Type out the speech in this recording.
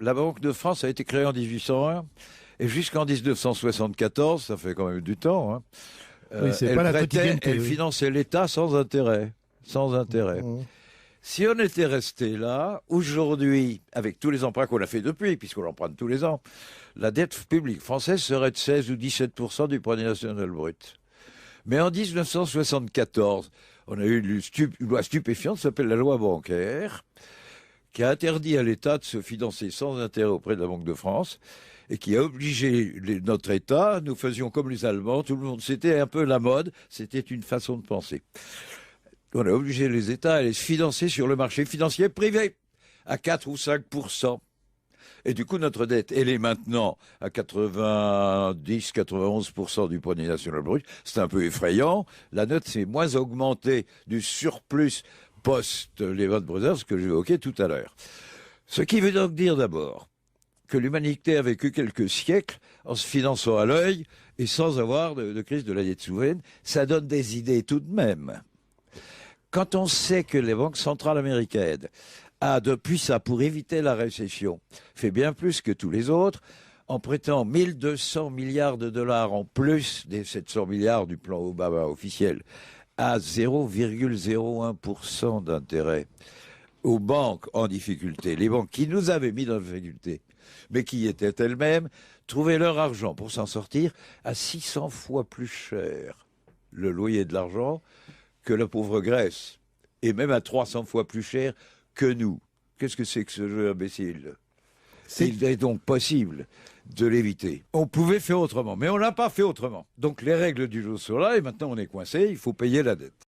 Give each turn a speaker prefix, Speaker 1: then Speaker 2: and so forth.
Speaker 1: La Banque de France a été créée en 1801 et jusqu'en 1974, ça fait quand même du temps, hein,
Speaker 2: Oui, c'est
Speaker 1: elle
Speaker 2: pas la
Speaker 1: prêtait,
Speaker 2: quotidienneté.
Speaker 1: elle
Speaker 2: Oui.
Speaker 1: finançait l'État sans intérêt. Sans intérêt.
Speaker 2: Mhm.
Speaker 1: Si on était resté là, aujourd'hui, avec tous les emprunts qu'on a fait depuis, puisqu'on emprunte tous les ans, la dette publique française serait de 16 ou 17% du produit national brut. Mais en 1974, on a eu une loi stupéfiante qui s'appelle la loi bancaire, qui a interdit à l'État de se financer sans intérêt auprès de la Banque de France et qui a obligé notre État, nous faisions comme les Allemands, tout le monde, c'était un peu la mode, c'était une façon de penser. On a obligé les États à aller se financer sur le marché financier privé à 4 ou 5%. Et du coup, notre dette, elle est maintenant à 90-91% du produit national brut. C'est un peu effrayant. La note s'est moins augmentée du surplus post-Lehman Brothers que j'évoquais tout à l'heure. Ce qui veut donc dire d'abord que l'humanité a vécu quelques siècles en se finançant à l'œil et sans avoir de crise de la dette souveraine. Ça donne des idées tout de même. Quand on sait que les banques centrales américaines a, depuis ça, pour éviter la récession, fait bien plus que tous les autres, en prêtant 1200 milliards de dollars en plus des 700 milliards du plan Obama officiel, à 0,01% d'intérêt aux banques en difficulté, les banques qui nous avaient mis dans la difficulté, mais qui étaient elles-mêmes, trouvaient leur argent pour s'en sortir à 600 fois plus cher le loyer de l'argent que la pauvre Grèce, et même à 300 fois plus cher que nous. Qu'est-ce que c'est que ce jeu imbécile? Il est donc possible de l'éviter. On pouvait faire autrement, mais on n'a pas fait autrement. Donc les règles du jeu sont là, et maintenant on est coincé, il faut payer la dette.